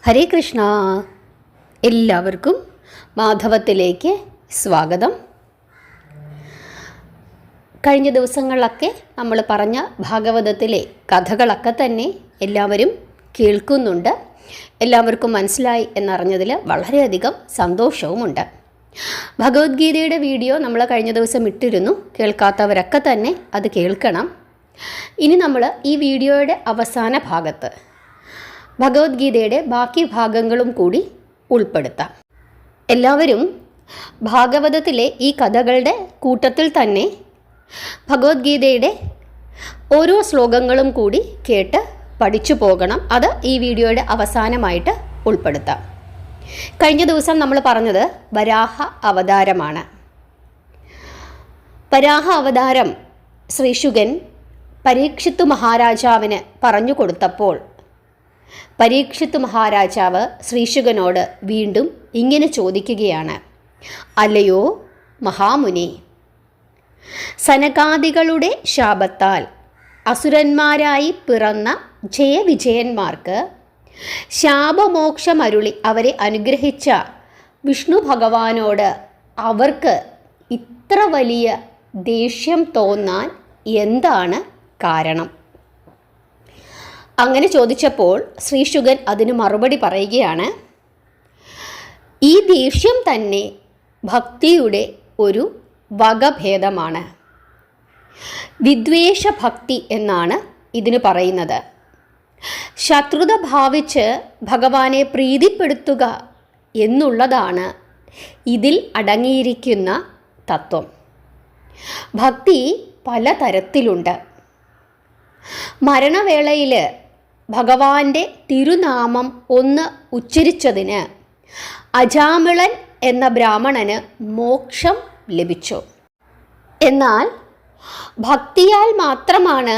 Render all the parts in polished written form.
ഹരേ കൃഷ്ണ. എല്ലാവർക്കും മാധവത്തിലേക്ക് സ്വാഗതം. കഴിഞ്ഞ ദിവസങ്ങളിലൊക്കെ നമ്മൾ പറഞ്ഞ ഭാഗവതത്തിലെ കഥകളൊക്കെ തന്നെ എല്ലാവരും കേൾക്കുന്നുണ്ട്. എല്ലാവർക്കും മനസ്സിലായി എന്നറിഞ്ഞതിൽ വളരെയധികം സന്തോഷവുമുണ്ട്. ഭഗവത്ഗീതയുടെ വീഡിയോ നമ്മൾ കഴിഞ്ഞ ദിവസം ഇട്ടിരുന്നു. കേൾക്കാത്തവരൊക്കെ തന്നെ അത് കേൾക്കണം. ഇനി നമ്മൾ ഈ വീഡിയോയുടെ അവസാന ഭാഗത്ത് ഭഗവത്ഗീതയുടെ ബാക്കി ഭാഗങ്ങളും കൂടി ഉൾപ്പെടുത്താം. എല്ലാവരും ഭാഗവതത്തിലെ ഈ കഥകളുടെ കൂട്ടത്തിൽ തന്നെ ഭഗവത്ഗീതയുടെ ഓരോ ശ്ലോകങ്ങളും കൂടി കേട്ട് പഠിച്ചു പോകണം. അത് ഈ വീഡിയോയുടെ അവസാനമായിട്ട് ഉൾപ്പെടുത്താം. കഴിഞ്ഞ ദിവസം നമ്മൾ പറഞ്ഞത് വരാഹ അവതാരമാണ്. വരാഹ അവതാരം ശ്രീശുകൻ പരീക്ഷിത്ത് മഹാരാജാവിന് പറഞ്ഞു കൊടുത്തപ്പോൾ പരീക്ഷിത്ത് മഹാരാജാവ് ശ്രീശുകനോട് വീണ്ടും ഇങ്ങനെ ചോദിക്കുകയാണ്: അല്ലയോ മഹാമുനി, സനകാദികളുടെ ശാപത്താൽ അസുരന്മാരായി പിറന്ന ജയവിജയന്മാർക്ക് ശാപമോക്ഷമരുളി അവരെ അനുഗ്രഹിച്ച വിഷ്ണു ഭഗവാനോട് അവർക്ക് ഇത്ര വലിയ ദേഷ്യം തോന്നാൻ എന്താണ് കാരണം? അങ്ങനെ ചോദിച്ചപ്പോൾ ശ്രീശുകൻ അതിന് മറുപടി പറയുകയാണ്: ഈ ദേഷ്യം തന്നെ ഭക്തിയുടെ ഒരു വകഭേദമാണ്. വിദ്വേഷഭക്തി എന്നാണ് ഇതിന് പറയുന്നത്. ശത്രുത ഭാവിച്ച് ഭഗവാനെ പ്രീതിപ്പെടുത്തുക എന്നുള്ളതാണ് ഇതിൽ അടങ്ങിയിരിക്കുന്ന തത്വം. ഭക്തി പലതരത്തിലുണ്ട്. മരണവേളയിൽ ഭഗവാന്റെ തിരുനാമം ഒന്ന് ഉച്ചരിച്ചതിന് അജാമിളൻ എന്ന ബ്രാഹ്മണന് മോക്ഷം ലഭിച്ചു. എന്നാൽ ഭക്തിയാൽ മാത്രമാണ്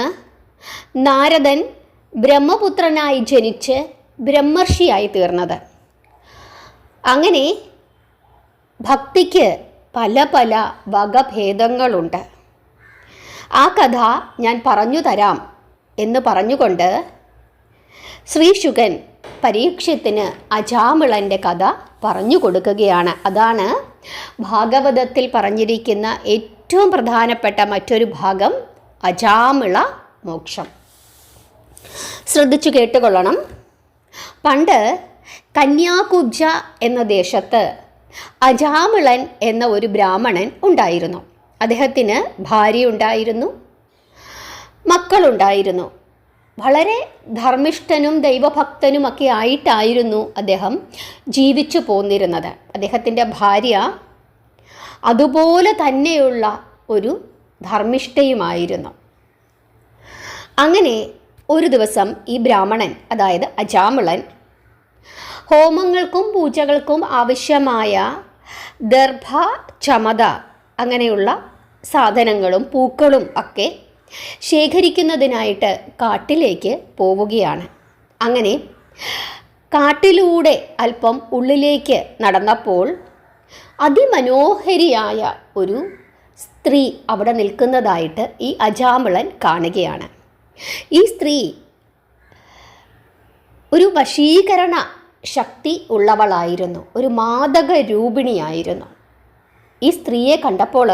നാരദൻ ബ്രഹ്മപുത്രനായി ജനിച്ച് ബ്രഹ്മർഷിയായി തീർന്നത്. അങ്ങനെ ഭക്തിക്ക് പല പല വകഭേദങ്ങളുണ്ട്. ആ കഥ ഞാൻ പറഞ്ഞു തരാം എന്ന് പറഞ്ഞുകൊണ്ട് ശ്രീശുകൻ പരീക്ഷത്തിന് അജാമിളൻ്റെ കഥ പറഞ്ഞു കൊടുക്കുകയാണ്. അതാണ് ഭാഗവതത്തിൽ പറഞ്ഞിരിക്കുന്ന ഏറ്റവും പ്രധാനപ്പെട്ട മറ്റൊരു ഭാഗം, അജാമിള മോക്ഷം. ശ്രദ്ധിച്ചു കേട്ടുകൊള്ളണം. പണ്ട് കന്യാകുബ്ജ എന്ന ദേശത്ത് അജാമിളൻ എന്ന ഒരു ബ്രാഹ്മണൻ ഉണ്ടായിരുന്നു. അദ്ദേഹത്തിന് ഭാര്യയുണ്ടായിരുന്നു, മക്കളുണ്ടായിരുന്നു. വളരെ ധർമ്മിഷ്ഠനും ദൈവഭക്തനുമൊക്കെ ആയിട്ടായിരുന്നു അദ്ദേഹം ജീവിച്ചു പോന്നിരുന്നത്. അദ്ദേഹത്തിൻ്റെ ഭാര്യ അതുപോലെ തന്നെയുള്ള ഒരു ധർമ്മിഷ്ഠയുമായിരുന്നു. അങ്ങനെ ഒരു ദിവസം ഈ ബ്രാഹ്മണൻ, അതായത് അജാമിളൻ, ഹോമങ്ങൾക്കും പൂജകൾക്കും ആവശ്യമായ ദർഭ, ചമത അങ്ങനെയുള്ള സാധനങ്ങളും പൂക്കളും ഒക്കെ ശേഖരിക്കുന്നതിനായിട്ട് കാട്ടിലേക്ക് പോവുകയാണ്. അങ്ങനെ കാട്ടിലൂടെ അല്പം ഉള്ളിലേക്ക് നടന്നപ്പോൾ അതിമനോഹരിയായ ഒരു സ്ത്രീ അവിടെ നിൽക്കുന്നതായിട്ട് ഈ അജാമിളൻ കാണുകയാണ്. ഈ സ്ത്രീ ഒരു വശീകരണ ശക്തി ഉള്ളവളായിരുന്നു, ഒരു മാദക രൂപിണിയായിരുന്നു. ഈ സ്ത്രീയെ കണ്ടപ്പോൾ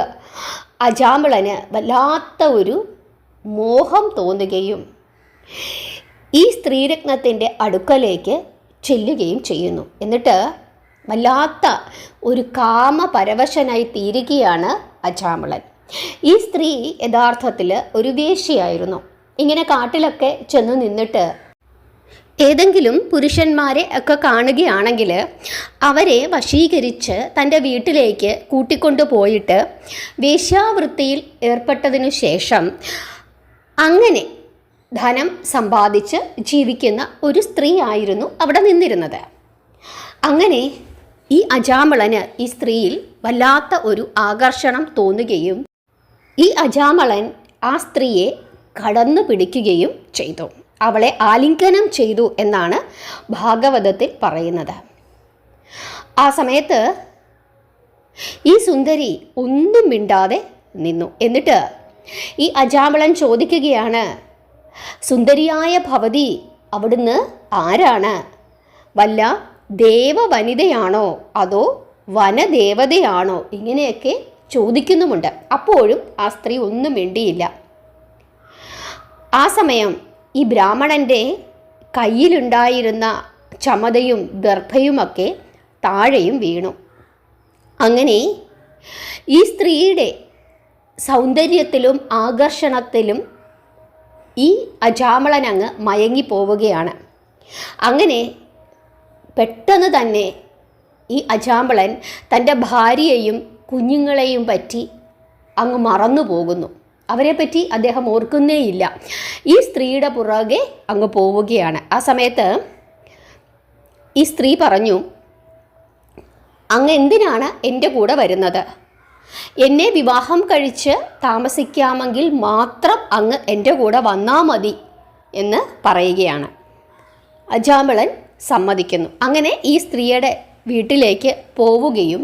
അജാമിളന് വല്ലാത്ത ഒരു മോഹം തോന്നുകയും ഈ സ്ത്രീരത്നത്തിൻ്റെ അടുക്കലേക്ക് ചെല്ലുകയും ചെയ്യുന്നു. എന്നിട്ട് വല്ലാത്ത ഒരു കാമപരവശനായി തീരുകയാണ് അജാമിളൻ. ഈ സ്ത്രീ യഥാർത്ഥത്തിൽ ഒരു വേശ്യയായിരുന്നു. ഇങ്ങനെ കാട്ടിലൊക്കെ ചെന്ന് നിന്നിട്ട് ഏതെങ്കിലും പുരുഷന്മാരെ ഒക്കെ കാണുകയാണെങ്കിൽ അവരെ വശീകരിച്ച് തൻ്റെ വീട്ടിലേക്ക് കൂട്ടിക്കൊണ്ടു പോയിട്ട് വേശ്യാവൃത്തിയിൽ ഏർപ്പെട്ടതിനു ശേഷം അങ്ങനെ ധനം സമ്പാദിച്ച് ജീവിക്കുന്ന ഒരു സ്ത്രീ ആയിരുന്നു അവിടെ നിന്നിരുന്നത്. അങ്ങനെ ഈ അജാമിളന് ഈ സ്ത്രീയിൽ വല്ലാത്ത ഒരു ആകർഷണം തോന്നുകയും ഈ അജാമിളൻ ആ സ്ത്രീയെ കടന്നു പിടിക്കുകയും ചെയ്തു. അവളെ ആലിംഗനം ചെയ്തു എന്നാണ് ഭാഗവതത്തിൽ പറയുന്നത്. ആ സമയത്ത് ഈ സുന്ദരി ഒന്നും മിണ്ടാതെ നിന്നു. എന്നിട്ട് ഈ അജാമിളൻ ചോദിക്കുകയാണ്: സുന്ദരിയായ ഭവതി, അവിടുന്ന് ആരാണ്? വല്ല ദേവവനിതയാണോ അതോ വനദേവതയാണോ, ഇങ്ങനെയൊക്കെ ചോദിക്കുന്നുമുണ്ട്. അപ്പോഴും ആ സ്ത്രീ ഒന്നും മിണ്ടിയില്ല. ആ സമയം ഈ ബ്രാഹ്മണൻ്റെ കയ്യിലുണ്ടായിരുന്ന ചമതയും ദർഭയുമൊക്കെ താഴെയും വീണു. അങ്ങനെ ഈ സ്ത്രീയുടെ സൗന്ദര്യത്തിലും ആകർഷണത്തിലും ഈ അജാമളൻ അങ്ങ് മയങ്ങിപ്പോവുകയാണ്. അങ്ങനെ പെട്ടെന്ന് തന്നെ ഈ അജാമളൻ തൻ്റെ ഭാര്യയെയും കുഞ്ഞുങ്ങളെയും പറ്റി അങ്ങ് മറന്നു പോകുന്നു. അവരെപ്പറ്റി അദ്ദേഹം ഓർക്കുന്നേയില്ല. ഈ സ്ത്രീയുടെ പുറകെ അങ്ങ് പോവുകയാണ്. ആ സമയത്ത് ഈ സ്ത്രീ പറഞ്ഞു, അങ്ങ് എന്തിനാണ് എൻ്റെ കൂടെ വരുന്നത്? എന്നെ വിവാഹം കഴിച്ച് താമസിക്കാമെങ്കിൽ മാത്രം അങ്ങ് എൻ്റെ കൂടെ വന്നാൽ മതി എന്ന് പറയുകയാണ്. അജാമളൻ സമ്മതിക്കുന്നു. അങ്ങനെ ഈ സ്ത്രീയുടെ വീട്ടിലേക്ക് പോവുകയും,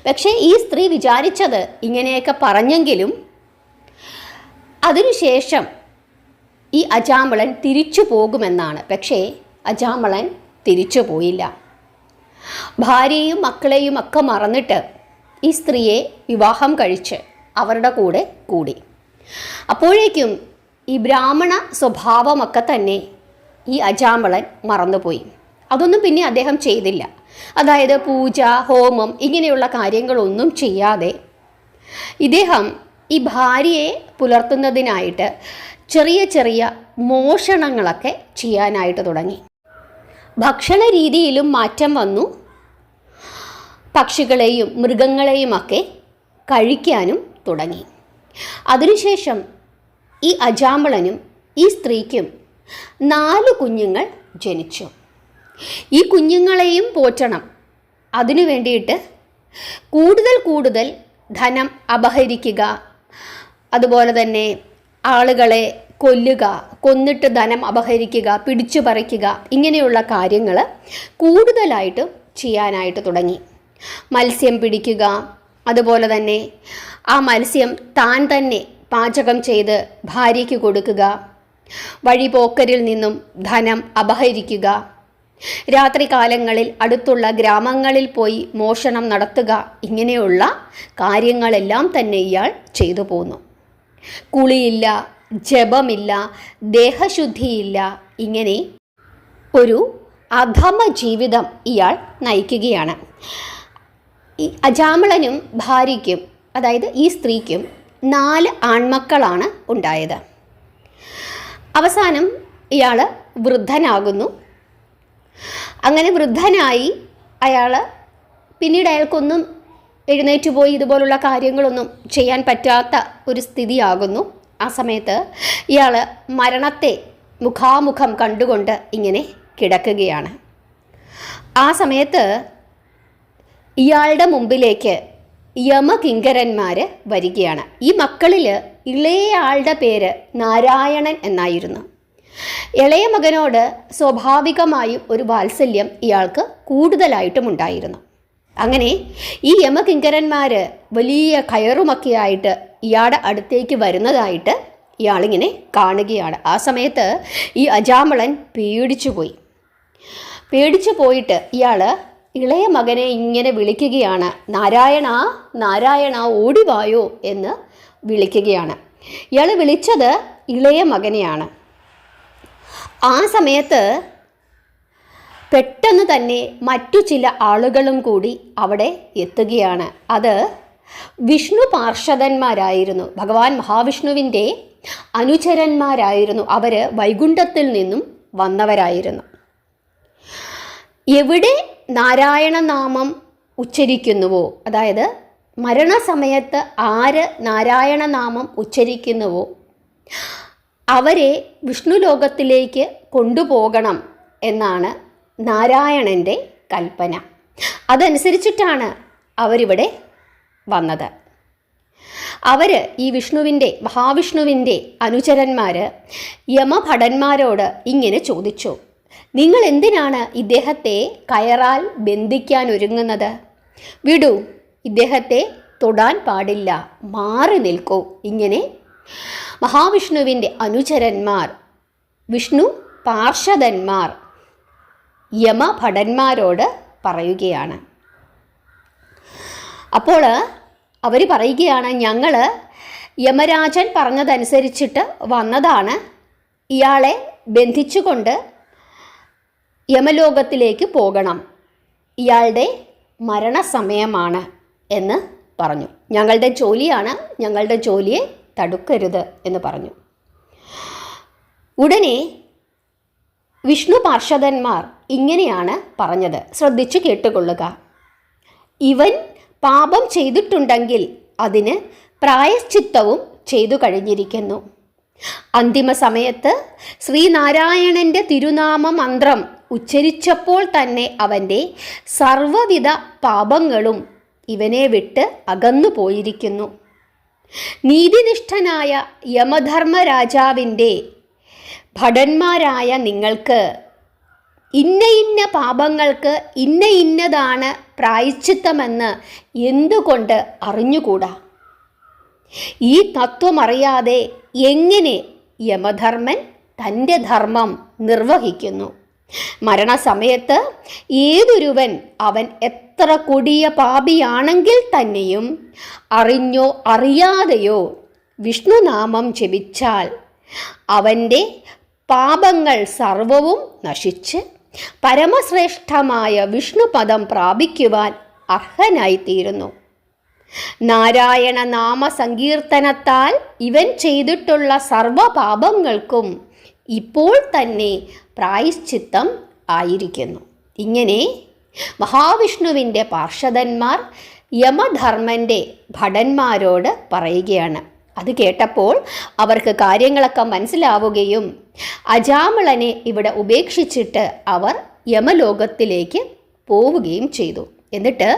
പക്ഷേ ഈ സ്ത്രീ വിചാരിച്ചത് ഇങ്ങനെയൊക്കെ പറഞ്ഞെങ്കിലും അതിനുശേഷം ഈ അജാമളൻ തിരിച്ചു പോകുമെന്നാണ്. പക്ഷേ അജാമളൻ തിരിച്ചു പോയില്ല. ഭാര്യയും മക്കളെയും ഒക്കെ മറന്നിട്ട് ഈ സ്ത്രീയെ വിവാഹം കഴിച്ച് അവരുടെ കൂടെ കൂടി. അപ്പോഴേക്കും ഈ ബ്രാഹ്മണ സ്വഭാവമൊക്കെ തന്നെ ഈ അജാമളൻ മറന്നുപോയി. അതൊന്നും പിന്നെ അദ്ദേഹം ചെയ്തില്ല. അതായത് പൂജ, ഹോമം ഇങ്ങനെയുള്ള കാര്യങ്ങളൊന്നും ചെയ്യാതെ ഇദ്ദേഹം ഈ ഭാര്യയെ പുലർത്തുന്നതിനായിട്ട് ചെറിയ ചെറിയ മോഷണങ്ങളൊക്കെ ചെയ്യാനായിട്ട് തുടങ്ങി. ഭക്ഷണ രീതിയിലും മാറ്റം വന്നു. പക്ഷികളെയും മൃഗങ്ങളെയുമൊക്കെ കഴിക്കാനും തുടങ്ങി. അതിനുശേഷം ഈ അജാമളനും ഈ സ്ത്രീക്കും 4 കുഞ്ഞുങ്ങൾ ജനിച്ചു. ഈ കുഞ്ഞുങ്ങളെയും പോറ്റണം. അതിനു വേണ്ടിയിട്ട് കൂടുതൽ കൂടുതൽ ധനം അപഹരിക്കുക, അതുപോലെ തന്നെ ആളുകളെ കൊല്ലുക, കൊന്നിട്ട് ധനം അപഹരിക്കുക, പിടിച്ചു പറിക്കുക, ഇങ്ങനെയുള്ള കാര്യങ്ങൾ കൂടുതലായിട്ട് ചെയ്യാനായിട്ട് തുടങ്ങി. മത്സ്യം പിടിക്കുക, അതുപോലെ തന്നെ ആ മത്സ്യം താൻ തന്നെ പാചകം ചെയ്ത് ഭാര്യയ്ക്ക് കൊടുക്കുക, വഴിപോക്കരിൽ നിന്നും ധനം അപഹരിക്കുക, രാത്രികാലങ്ങളിൽ അടുത്തുള്ള ഗ്രാമങ്ങളിൽ പോയി മോഷണം നടത്തുക, ഇങ്ങനെയുള്ള കാര്യങ്ങളെല്ലാം തന്നെ ഇയാൾ ചെയ്തു പോന്നു. കുളിയില്ല, ജപമില്ല, ദേഹശുദ്ധിയില്ല, ഇങ്ങനെ ഒരു അധമ ജീവിതം ഇയാൾ നയിക്കുകയാണ്. ഈ അജാമളനും ഭാര്യയ്ക്കും, അതായത് ഈ സ്ത്രീക്കും 4 ആൺമക്കളാണ് ഉണ്ടായത്. അവസാനം ഇയാൾ വൃദ്ധനാകുന്നു. അങ്ങനെ വൃദ്ധനായി അയാൾ പിന്നീട് അയാൾക്കൊന്നും എഴുന്നേറ്റ് പോയി ഇതുപോലുള്ള കാര്യങ്ങളൊന്നും ചെയ്യാൻ പറ്റാത്ത ഒരു സ്ഥിതിയാകുന്നു. ആ സമയത്ത് ഇയാൾ മരണത്തെ മുഖാമുഖം കണ്ടുകൊണ്ട് ഇങ്ങനെ കിടക്കുകയാണ്. ആ സമയത്ത് ഇയാളുടെ മുമ്പിലേക്ക് യമകിങ്കരന്മാർ വരികയാണ്. ഈ മക്കളിൽ ഇളയ ആളുടെ പേര് നാരായണൻ എന്നായിരുന്നു. ഇളയ മകനോട് സ്വാഭാവികമായും ഒരു വാത്സല്യം ഇയാൾക്ക് കൂടുതലായിട്ടും ഉണ്ടായിരുന്നു. അങ്ങനെ ഈ യമകിങ്കരന്മാർ വലിയ കയറുമൊക്കെ ആയിട്ട് ഇയാളുടെ അടുത്തേക്ക് വരുന്നതായിട്ട് ഇയാളിങ്ങനെ കാണുകയാണ്. ആ സമയത്ത് ഈ അജാമളൻ പേടിച്ചു പോയിട്ട് ഇയാൾ ഇളയ മകനെ ഇങ്ങനെ വിളിക്കുകയാണ്, നാരായണ നാരായണ ഓടിവായോ എന്ന് വിളിക്കുകയാണ്. ഇയാൾ വിളിച്ചത് ഇളയ മകനെയാണ്. ആ സമയത്ത് പെട്ടെന്ന് തന്നെ മറ്റു ചില ആളുകളും കൂടി അവിടെ എത്തുകയാണ്. അത് വിഷ്ണു പാർഷദന്മാരായിരുന്നു, ഭഗവാൻ മഹാവിഷ്ണുവിൻ്റെ അനുചരന്മാരായിരുന്നു. അവർ വൈകുണ്ഠത്തിൽ നിന്നും വന്നവരായിരുന്നു. എവിടെ നാരായണ നാമം ഉച്ചരിക്കുന്നുവോ, അതായത് മരണസമയത്ത് ആര് നാരായണ നാമം ഉച്ചരിക്കുന്നുവോ അവരെ വിഷ്ണു ലോകത്തിലേക്ക് കൊണ്ടുപോകണം എന്നാണ് നാരായണൻ്റെ കൽപ്പന. അതനുസരിച്ചിട്ടാണ് അവരിവിടെ വന്നത്. അവർ ഈ മഹാവിഷ്ണുവിൻ്റെ അനുചരന്മാർ യമഭടന്മാരോട് ഇങ്ങനെ ചോദിച്ചു, നിങ്ങൾ എന്തിനാണ് ഇദ്ദേഹത്തെ കയറാൽ ബന്ധിക്കാൻ ഒരുങ്ങുന്നത്? വിടൂ, ഇദ്ദേഹത്തെ തൊടാൻ പാടില്ല, മാറി നിൽക്കൂ. ഇങ്ങനെ മഹാവിഷ്ണുവിൻ്റെ അനുചരന്മാർ, വിഷ്ണു പാർഷദന്മാർ യമഭടന്മാരോട് പറയുകയാണ്. അപ്പോൾ അവർ പറയുകയാണ്, ഞങ്ങൾ യമരാജൻ പറഞ്ഞതനുസരിച്ചിട്ട് വന്നതാണ്, ഇയാളെ ബന്ധിച്ചുകൊണ്ട് യമലോകത്തിലേക്ക് പോകണം, ഇയാളുടെ മരണസമയമാണ് എന്ന് പറഞ്ഞു. ഞങ്ങളുടെ ജോലിയാണ്, ഞങ്ങളുടെ ജോലിയെ തടുക്കരുത് എന്ന് പറഞ്ഞു. ഉടനെ വിഷ്ണു പാർഷദന്മാർ ഇങ്ങനെയാണ് പറഞ്ഞത്, ശ്രദ്ധിച്ചു കേട്ടുകൊള്ളുക. ഇവൻ പാപം ചെയ്തിട്ടുണ്ടെങ്കിൽ അതിന് പ്രായശ്ചിത്തവും ചെയ്തു കഴിഞ്ഞിരിക്കുന്നു. അന്തിമ സമയത്ത് ശ്രീനാരായണൻ്റെ തിരുനാമ മന്ത്രം ഉച്ചരിച്ചപ്പോൾ തന്നെ അവൻ്റെ സർവ്വവിധ പാപങ്ങളും ഇവനെ വിട്ട് അകന്നു പോയിരിക്കുന്നു. നീതിനിഷ്ഠനായ യമധർമ്മരാജാവിൻ്റെ ഭടന്മാരായ നിങ്ങൾക്ക് ഇന്ന ഇന്ന പാപങ്ങൾക്ക് ഇന്നതാണ് പ്രായശ്ചിത്തമെന്ന് എന്തുകൊണ്ട് അറിഞ്ഞുകൂടാ? ഈ തത്വമറിയാതെ എങ്ങനെ യമധർമ്മൻ തൻ്റെ ധർമ്മം നിർവഹിക്കുന്നു? മരണസമയത്ത് ഏതൊരുവൻ അവൻ എത്ര കൊടിയ പാപിയാണെങ്കിൽ തന്നെയും അറിഞ്ഞോ അറിയാതെയോ വിഷ്ണുനാമം ജപിച്ചാൽ അവൻ്റെ പാപങ്ങൾ സർവവും നശിച്ച് പരമശ്രേഷ്ഠമായ വിഷ്ണുപദം പ്രാപിക്കുവാൻ അർഹനായിത്തീരുന്നു. നാരായണ നാമ സങ്കീർത്തനത്താൽ ഇവൻ ചെയ്തിട്ടുള്ള സർവപാപങ്ങൾക്കും ഇപ്പോൾ തന്നെ പ്രായശ്ചിത്തം ആയിരിക്കുന്നു. ഇങ്ങനെ മഹാവിഷ്ണുവിൻ്റെ പാർഷദന്മാർ യമധർമ്മൻ്റെ ഭടന്മാരോട് പറയുകയാണ്. അത് കേട്ടപ്പോൾ അവർക്ക് കാര്യങ്ങളൊക്കെ മനസ്സിലാവുകയും അജാമിളനെ ഇവിടെ ഉപേക്ഷിച്ചിട്ട് അവർ യമലോകത്തിലേക്ക് പോവുകയും ചെയ്തു. എന്നിട്ട്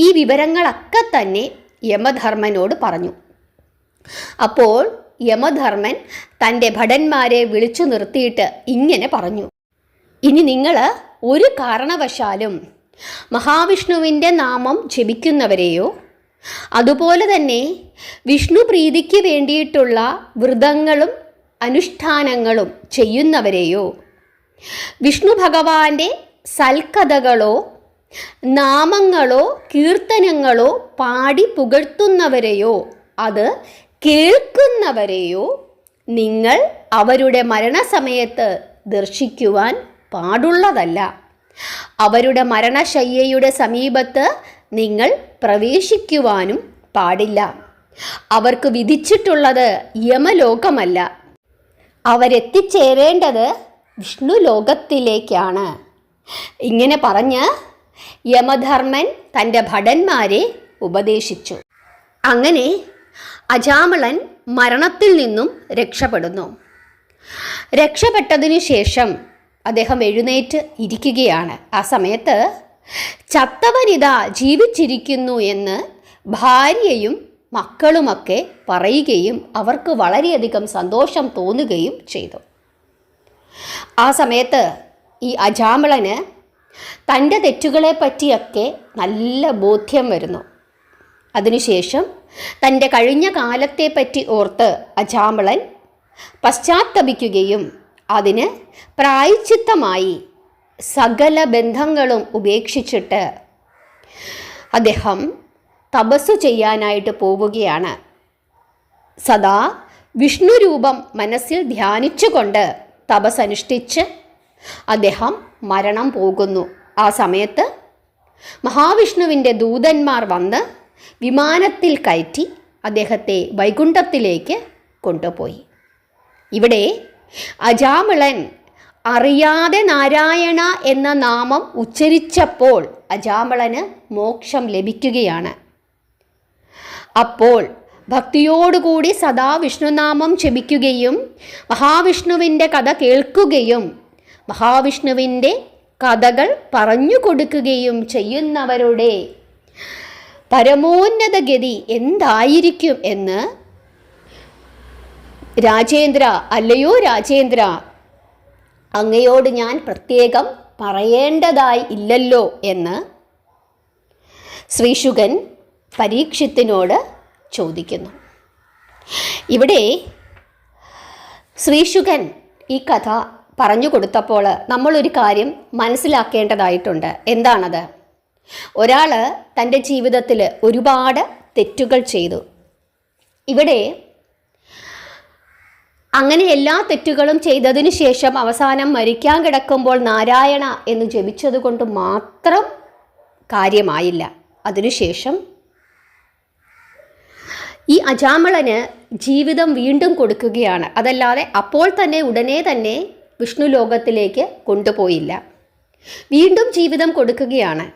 ഈ വിവരങ്ങളൊക്കെ തന്നെ യമധർമ്മനോട് പറഞ്ഞു. അപ്പോൾ യമധർമ്മൻ തൻ്റെ ഭടന്മാരെ വിളിച്ചു നിർത്തിയിട്ട് ഇങ്ങനെ പറഞ്ഞു, ഇനി നിങ്ങൾ ഒരു കാരണവശാലും മഹാവിഷ്ണുവിൻ്റെ നാമം ജപിക്കുന്നവരെയോ അതുപോലെ തന്നെ വിഷ്ണു പ്രീതിക്ക് വേണ്ടിയിട്ടുള്ള വ്രതങ്ങളും അനുഷ്ഠാനങ്ങളും ചെയ്യുന്നവരെയോ വിഷ്ണു ഭഗവാന്റെ സൽക്കഥകളോ നാമങ്ങളോ കീർത്തനങ്ങളോ പാടി പുകഴ്ത്തുന്നവരെയോ അത് കേൾക്കുന്നവരെയോ നിങ്ങൾ അവരുടെ മരണസമയത്ത് ദർശിക്കുവാൻ പാടുള്ളതല്ല. അവരുടെ മരണശയ്യയുടെ സമീപത്ത് നിങ്ങൾ പ്രവേശിക്കുവാനും പാടില്ല. അവർക്ക് വിധിച്ചിട്ടുള്ളത് യമലോകമല്ല, അവരെത്തിച്ചേരേണ്ടത് വിഷ്ണു ലോകത്തിലേക്കാണ്. ഇങ്ങനെ പറഞ്ഞ് യമധർമ്മൻ തൻ്റെ ഭടന്മാരെ ഉപദേശിച്ചു. അങ്ങനെ അജാമിളൻ മരണത്തിൽ നിന്നും രക്ഷപ്പെടുന്നു. രക്ഷപ്പെട്ടതിനു ശേഷം അദ്ദേഹം എഴുന്നേറ്റ് ഇരിക്കുകയാണ്. ആ സമയത്ത് ചത്തവനിതാ ജീവിച്ചിരിക്കുന്നു എന്ന് ഭാര്യയും മക്കളുമൊക്കെ പറയുകയും അവർക്ക് വളരെയധികം സന്തോഷം തോന്നുകയും ചെയ്തു. ആ സമയത്ത് ഈ അജാമിളന് തൻ്റെ തെറ്റുകളെ പറ്റിയൊക്കെ നല്ല ബോധ്യം വരുന്നു. അതിനുശേഷം തൻ്റെ കഴിഞ്ഞ കാലത്തെപ്പറ്റി ഓർത്ത് അജാമിളൻ പശ്ചാത്തപിക്കുകയും അതിന് പ്രായശ്ചിത്തമായി സകല ബന്ധങ്ങളും ഉപേക്ഷിച്ചിട്ട് അദ്ദേഹം തപസ്സു ചെയ്യാനായിട്ട് പോവുകയാണ്. സദാ വിഷ്ണു രൂപം മനസ്സിൽ ധ്യാനിച്ചുകൊണ്ട് തപസ്സനുഷ്ഠിച്ച് അദ്ദേഹം മരണം പോകുന്നു. ആ സമയത്ത് മഹാവിഷ്ണുവിൻ്റെ ദൂതന്മാർ വന്ന് വിമാനത്തിൽ കയറ്റി അദ്ദേഹത്തെ വൈകുണ്ഠത്തിലേക്ക് കൊണ്ടുപോയി. ഇവിടെ അജാമിളൻ അറിയാതെ നാരായണ എന്ന നാമം ഉച്ചരിച്ചപ്പോൾ അജാമിളന് മോക്ഷം ലഭിക്കുകയാണ്. അപ്പോൾ ഭക്തിയോടുകൂടി സദാ വിഷ്ണുനാമം ജപിക്കുകയും മഹാവിഷ്ണുവിൻ്റെ കഥ കേൾക്കുകയും മഹാവിഷ്ണുവിൻ്റെ കഥകൾ പറഞ്ഞു കൊടുക്കുകയും ചെയ്യുന്നവരുടെ പരമോന്നത ഗതി എന്തായിരിക്കും എന്ന് രാജേന്ദ്ര, അല്ലയോ രാജേന്ദ്ര, അങ്ങയോട് ഞാൻ പ്രത്യേകം പറയേണ്ടതായി ഇല്ലല്ലോ എന്ന് ശ്രീശുകൻ പരീക്ഷിത്തിനോട് ചോദിക്കുന്നു. ഇവിടെ ശ്രീശുകൻ ഈ കഥ പറഞ്ഞു കൊടുത്തപ്പോൾ നമ്മളൊരു കാര്യം മനസ്സിലാക്കേണ്ടതായിട്ടുണ്ട്. എന്താണത്? ഒരാൾ തൻ്റെ ജീവിതത്തിൽ ഒരുപാട് തെറ്റുകൾ ചെയ്തു. ഇവിടെ അങ്ങനെ എല്ലാ തെറ്റുകളും ചെയ്തതിനു ശേഷം അവസാനം മരിക്കാൻ കിടക്കുമ്പോൾ നാരായണ എന്ന് ജപിച്ചത് കൊണ്ട് മാത്രം കാര്യമായില്ല. അതിനുശേഷം ഈ അജാമിളന് ജീവിതം വീണ്ടും കൊടുക്കുകയാണ്. അതല്ലാതെ അപ്പോൾ തന്നെ ഉടനെ തന്നെ വിഷ്ണു ലോകത്തിലേക്ക് കൊണ്ടുപോയില്ല. വീണ്ടും ജീവിതം കൊടുക്കുകയാണ്.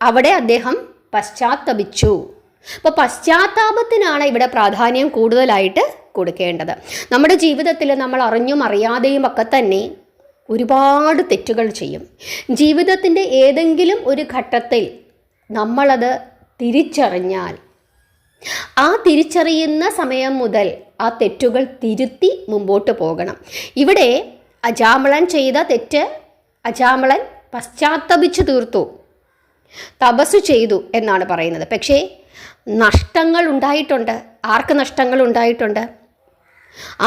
അവിടെ അദ്ദേഹം പശ്ചാത്തപിച്ചു. അപ്പോൾ പശ്ചാത്താപത്തിനാണ് ഇവിടെ പ്രാധാന്യം കൂടുതലായിട്ട് കൊടുക്കേണ്ടത്. നമ്മുടെ ജീവിതത്തിൽ നമ്മൾ അറിഞ്ഞും അറിയാതെയും ഒക്കെ തന്നെ ഒരുപാട് തെറ്റുകൾ ചെയ്യും. ജീവിതത്തിൻ്റെ ഏതെങ്കിലും ഒരു ഘട്ടത്തിൽ നമ്മളത് തിരിച്ചറിഞ്ഞാൽ ആ തിരിച്ചറിയുന്ന സമയം മുതൽ ആ തെറ്റുകൾ തിരുത്തി മുമ്പോട്ട് പോകണം. ഇവിടെ അജാമിളൻ ചെയ്ത തെറ്റ് അജാമിളൻ പശ്ചാത്തപിച്ചു തീർത്തു, തപസ്സു ചെയ്തു എന്നാണ് പറയുന്നത്. പക്ഷേ നഷ്ടങ്ങൾ ഉണ്ടായിട്ടുണ്ട്. ആർക്ക് നഷ്ടങ്ങൾ ഉണ്ടായിട്ടുണ്ട്?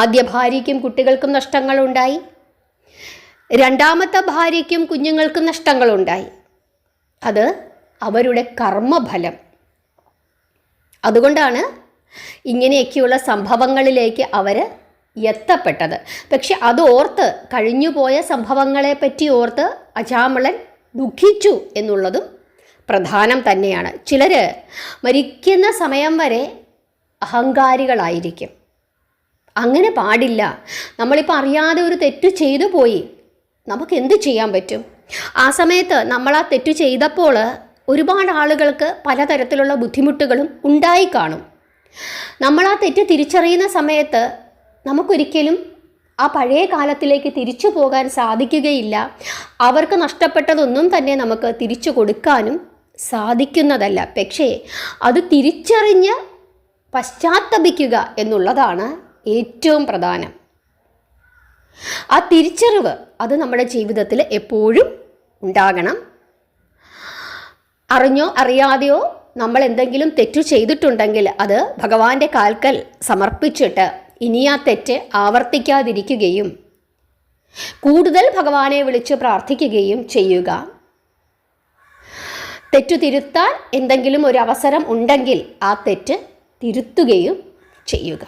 ആദ്യ ഭാര്യയ്ക്കും കുട്ടികൾക്കും നഷ്ടങ്ങളുണ്ടായി. രണ്ടാമത്തെ ഭാര്യയ്ക്കും കുഞ്ഞുങ്ങൾക്കും നഷ്ടങ്ങളുണ്ടായി. അത് അവരുടെ കർമ്മഫലം. അതുകൊണ്ടാണ് ഇങ്ങനെയൊക്കെയുള്ള സംഭവങ്ങളിലേക്ക് അവർ എത്തപ്പെട്ടത്. പക്ഷെ അത് ഓർത്ത്, കഴിഞ്ഞുപോയ സംഭവങ്ങളെ പറ്റി ഓർത്ത് അജാമിളൻ ദുഃഖിച്ചു എന്നുള്ളതും പ്രധാനം തന്നെയാണ്. ചിലർ മരിക്കുന്ന സമയം വരെ അഹങ്കാരികളായിരിക്കും. അങ്ങനെ പാടില്ല. നമ്മളിപ്പോൾ അറിയാതെ ഒരു തെറ്റ് ചെയ്തു പോയി, നമുക്ക് എന്ത് ചെയ്യാൻ പറ്റും? ആ സമയത്ത് നമ്മൾ ആ തെറ്റ് ചെയ്തപ്പോൾ ഒരുപാട് ആളുകൾക്ക് പലതരത്തിലുള്ള ബുദ്ധിമുട്ടുകളും ഉണ്ടായി കാണും. നമ്മൾ ആ തെറ്റ് തിരിച്ചറിയുന്ന സമയത്ത് നമുക്കൊരിക്കലും ആ പഴയ കാലത്തിലേക്ക് തിരിച്ചു പോകാൻ സാധിക്കുകയില്ല. അവർക്ക് നഷ്ടപ്പെട്ടതൊന്നും തന്നെ നമുക്ക് തിരിച്ചു കൊടുക്കാനും സാധിക്കുന്നതല്ല. പക്ഷേ അത് തിരിച്ചറിഞ്ഞ് പശ്ചാത്തപിക്കുക എന്നുള്ളതാണ് ഏറ്റവും പ്രധാനം. ആ തിരിച്ചറിവ് അത് നമ്മുടെ ജീവിതത്തിൽ എപ്പോഴും ഉണ്ടാകണം. അറിഞ്ഞോ അറിയാതെയോ നമ്മൾ എന്തെങ്കിലും തെറ്റു ചെയ്തിട്ടുണ്ടെങ്കിൽ അത് ഭഗവാന്റെ കാൽക്കൽ സമർപ്പിച്ചിട്ട് ഇനി ആ തെറ്റ് ആവർത്തിക്കാതിരിക്കുകയും കൂടുതൽ ഭഗവാനെ വിളിച്ച് പ്രാർത്ഥിക്കുകയും ചെയ്യുക. തെറ്റു തിരുത്താൻ എന്തെങ്കിലും ഒരു അവസരം ഉണ്ടെങ്കിൽ ആ തെറ്റ് തിരുത്തുകയും ചെയ്യുക.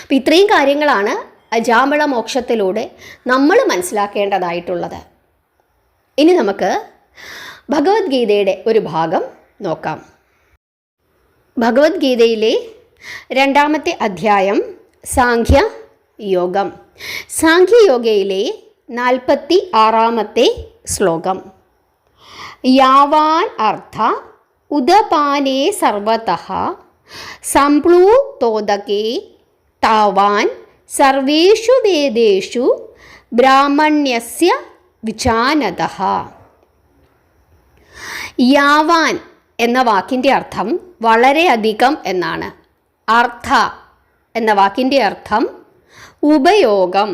അപ്പം ഇത്രയും കാര്യങ്ങളാണ് അജാമിള മോക്ഷത്തിലൂടെ നമ്മൾ മനസ്സിലാക്കേണ്ടതായിട്ടുള്ളത്. ഇനി നമുക്ക് ഭഗവത്ഗീതയുടെ ഒരു ഭാഗം നോക്കാം. ഭഗവത്ഗീതയിലെ 2-ാമത്തെ അധ്യായം സാഖ്യ യോഗം. സാഖ്യയോഗയിലെ 46-ാമത്തെ ശ്ലോകം. യാവാൻ അർത്ഥ ഉദപാനേ സർവതഃ സംപ്ലൂതോദകേ താവാൻ സർവേഷു വേദേഷു ബ്രാഹ്മണ്യസ്യ വിജാനതഃ. യാവാൻ എന്ന വാക്കിൻ്റെ അർത്ഥം വളരെയധികം എന്നാണ്. അർത്ഥ എന്ന വാക്കിൻ്റെ അർത്ഥം ഉപയോഗം.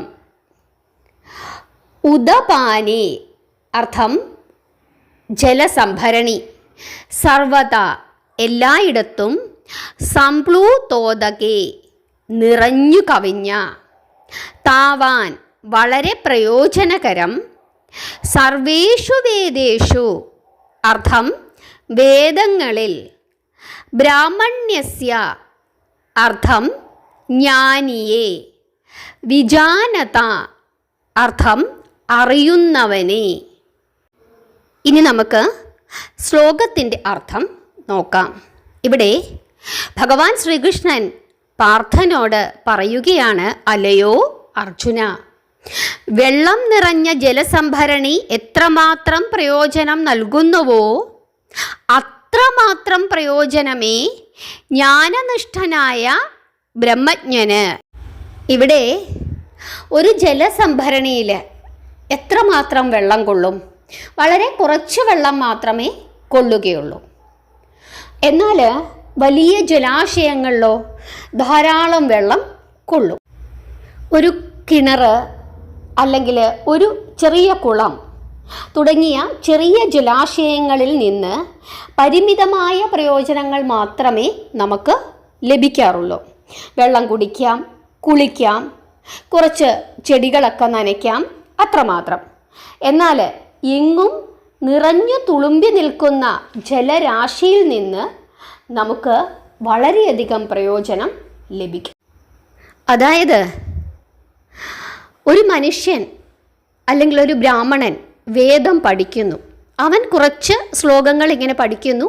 ഉദപാനി അർത്ഥം ജലസംഭരണി. സർവത എല്ലായിടത്തും. സംപ്ലൂതോദകേ നിറഞ്ഞു കവിഞ്ഞ. താവാൻ വളരെ പ്രയോജനകരം. സർവേഷു വേദേഷു അർത്ഥം വേദങ്ങളിൽ. ബ്രാഹ്മണ്യസ്യ അർത്ഥം ജ്ഞാനിയെ. വിജാനത അർത്ഥം അറിയുന്നവനെ. ഇനി നമുക്ക് ശ്ലോകത്തിൻ്റെ അർത്ഥം നോക്കാം. ഇവിടെ ഭഗവാൻ ശ്രീകൃഷ്ണൻ പാർത്ഥനോട് പറയുകയാണ്, അല്ലയോ അർജുന, വെള്ളം നിറഞ്ഞ ജലസംഭരണി എത്രമാത്രം പ്രയോജനം നൽകുന്നുവോ അത്രമാത്രം പ്രയോജനമേ ജ്ഞാനനിഷ്ഠനായ ബ്രഹ്മജ്ഞന്. ഇവിടെ ഒരു ജലസംഭരണിയിൽ എത്രമാത്രം വെള്ളം കൊള്ളും? വളരെ കുറച്ച് വെള്ളം മാത്രമേ കൊള്ളുകയുള്ളൂ. എന്നാൽ വലിയ ജലാശയങ്ങളിലോ ധാരാളം വെള്ളം കൊള്ളും. ഒരു കിണർ അല്ലെങ്കിൽ ഒരു ചെറിയ കുളം തുടങ്ങിയ ചെറിയ ജലാശയങ്ങളിൽ നിന്ന് പരിമിതമായ പ്രയോജനങ്ങൾ മാത്രമേ നമുക്ക് ലഭിക്കാറുള്ളൂ. വെള്ളം കുടിക്കാം, കുളിക്കാം, കുറച്ച് ചെടികളൊക്കെ നനയ്ക്കാം, അത്രമാത്രം. എന്നാൽ എങ്ങും നിറഞ്ഞു തുളുമ്പി നിൽക്കുന്ന ജലരാശിയിൽ നിന്ന് നമുക്ക് വളരെയധികം പ്രയോജനം ലഭിക്കും. അതായത് ഒരു മനുഷ്യൻ അല്ലെങ്കിൽ ഒരു ബ്രാഹ്മണൻ വേദം പഠിക്കുന്നു, അവൻ കുറച്ച് ശ്ലോകങ്ങൾ ഇങ്ങനെ പഠിക്കുന്നു,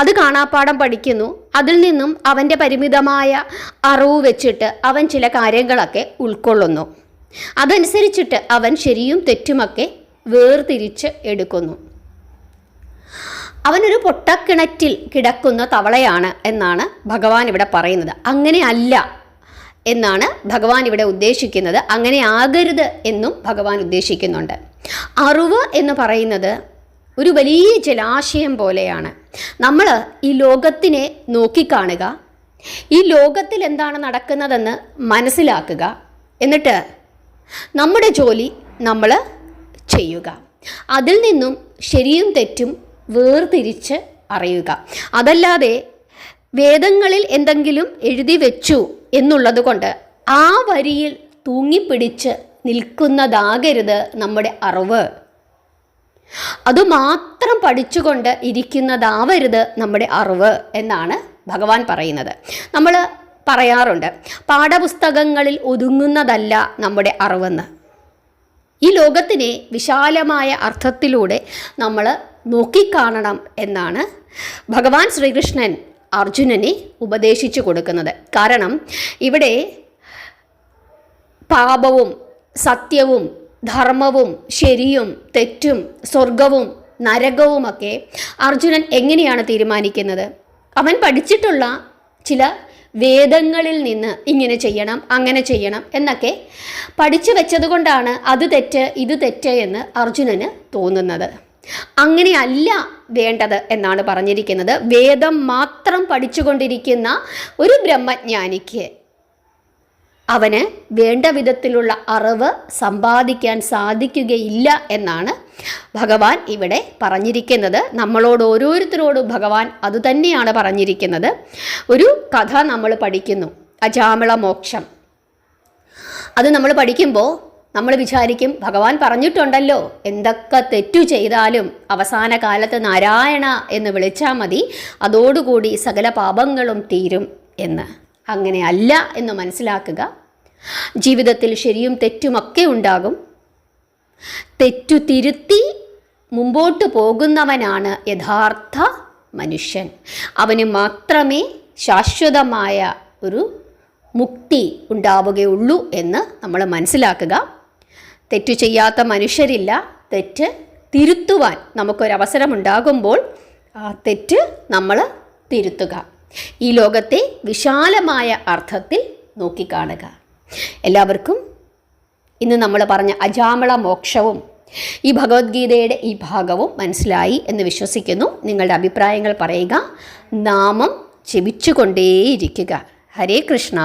അത് കാണാപ്പാഠം പഠിക്കുന്നു, അതിൽ നിന്നും അവൻ്റെ പരിമിതമായ അറിവ് വെച്ചിട്ട് അവൻ ചില കാര്യങ്ങളൊക്കെ ഉൾക്കൊള്ളുന്നു. അതനുസരിച്ചിട്ട് അവൻ ശരിയും തെറ്റുമൊക്കെ വേർതിരിച്ച് എടുക്കുന്നു. അവനൊരു പൊട്ടക്കിണറ്റിൽ കിടക്കുന്ന തവളയാണ് എന്നാണ് ഭഗവാൻ ഇവിടെ പറയുന്നത്. അങ്ങനെയല്ല എന്നാണ് ഭഗവാൻ ഇവിടെ ഉദ്ദേശിക്കുന്നത്. അങ്ങനെ ആകരുത് എന്നും ഭഗവാൻ ഉദ്ദേശിക്കുന്നുണ്ട്. അറിവ് എന്ന് പറയുന്നത് ഒരു വലിയ ജലാശയം പോലെയാണ്. നമ്മൾ ഈ ലോകത്തിനെ നോക്കിക്കാണുക, ഈ ലോകത്തിൽ എന്താണ് നടക്കുന്നതെന്ന് മനസ്സിലാക്കുക, എന്നിട്ട് നമ്മുടെ ജോലി നമ്മൾ ചെയ്യുക. അതിൽ നിന്നും ശരിയും തെറ്റും വേർതിരിച്ച് അറിയുക. അതല്ലാതെ വേദങ്ങളിൽ എന്തെങ്കിലും എഴുതി വെച്ചു എന്നുള്ളത് കൊണ്ട് ആ വരിയിൽ തൂങ്ങിപ്പിടിച്ച് നിൽക്കുന്നതാകരുത് നമ്മുടെ അറിവ്. അതുമാത്രം പഠിച്ചുകൊണ്ട് ഇരിക്കുന്നതാവരുത് നമ്മുടെ അറിവ് എന്നാണ് ഭഗവാൻ പറയുന്നത്. നമ്മൾ പറയാറുണ്ട്, പാഠപുസ്തകങ്ങളിൽ ഒതുങ്ങുന്നതല്ല നമ്മുടെ അറിവെന്ന്. ഈ ലോകത്തിനെ വിശാലമായ അർത്ഥത്തിലൂടെ നമ്മൾ നോക്കിക്കാണണം എന്നാണ് ഭഗവാൻ ശ്രീകൃഷ്ണൻ അർജുനനെ ഉപദേശിച്ചു കൊടുക്കുന്നത്. കാരണം ഇവിടെ പാപവും സത്യവും ധർമ്മവും ശരിയും തെറ്റും സ്വർഗവും നരകവുമൊക്കെ അർജുനൻ എങ്ങനെയാണ് തീരുമാനിക്കുന്നത്? അവൻ പഠിച്ചിട്ടുള്ള ചില വേദങ്ങളിൽ നിന്ന് ഇങ്ങനെ ചെയ്യണം അങ്ങനെ ചെയ്യണം എന്നൊക്കെ പഠിച്ചു വെച്ചതുകൊണ്ടാണ് അത് തെറ്റ് ഇത് തെറ്റ് എന്ന് അർജുനന് തോന്നുന്നത്. അങ്ങനെയല്ല വേണ്ടത് എന്നാണ് പറഞ്ഞിരിക്കുന്നത്. വേദം മാത്രം പഠിച്ചുകൊണ്ടിരിക്കുന്ന ഒരു ബ്രഹ്മജ്ഞാനിക്ക് അവന് വേണ്ട വിധത്തിലുള്ള അറിവ് സമ്പാദിക്കാൻ സാധിക്കുകയില്ല എന്നാണ് ഭഗവാൻ ഇവിടെ പറഞ്ഞിരിക്കുന്നത്. നമ്മളോട് ഓരോരുത്തരോടും ഭഗവാൻ അതുതന്നെയാണ് പറഞ്ഞിരിക്കുന്നത്. ഒരു കഥ നമ്മൾ പഠിക്കുന്നു, അജാമിള മോക്ഷം. അത് നമ്മൾ പഠിക്കുമ്പോൾ നമ്മൾ വിചാരിക്കും, ഭഗവാൻ പറഞ്ഞിട്ടുണ്ടല്ലോ എന്തൊക്കെ തെറ്റു ചെയ്താലും അവസാന കാലത്ത് നാരായണ എന്ന് വിളിച്ചാൽ മതി, അതോടുകൂടി സകല പാപങ്ങളും തീരും എന്ന്. അങ്ങനെ അല്ല എന്ന് മനസ്സിലാക്കുക. ജീവിതത്തിൽ ശരിയും തെറ്റുമൊക്കെ ഉണ്ടാകും. തെറ്റു തിരുത്തി മുമ്പോട്ട് പോകുന്നവനാണ് യഥാർത്ഥ മനുഷ്യൻ. അവന് മാത്രമേ ശാശ്വതമായ ഒരു മുക്തി ഉണ്ടാവുകയുള്ളൂ എന്ന് നമ്മൾ മനസ്സിലാക്കുക. തെറ്റു ചെയ്യാത്ത മനുഷ്യരില്ല. തെറ്റ് തിരുത്തുവാൻ നമുക്കൊരവസരമുണ്ടാകുമ്പോൾ ആ തെറ്റ് നമ്മൾ തിരുത്തുക. ഈ ലോകത്തെ വിശാലമായ അർത്ഥത്തിൽ നോക്കിക്കാണുക. എല്ലാവർക്കും ഇന്ന് നമ്മൾ പറഞ്ഞ അജാമിള മോക്ഷവും ഈ ഭഗവത്ഗീതയുടെ ഈ ഭാഗവും മനസ്സിലായി എന്ന് വിശ്വസിക്കുന്നു. നിങ്ങളുടെ അഭിപ്രായങ്ങൾ പറയുക. നാമം ജപിച്ചുകൊണ്ടേയിരിക്കുക. ഹരേ കൃഷ്ണ.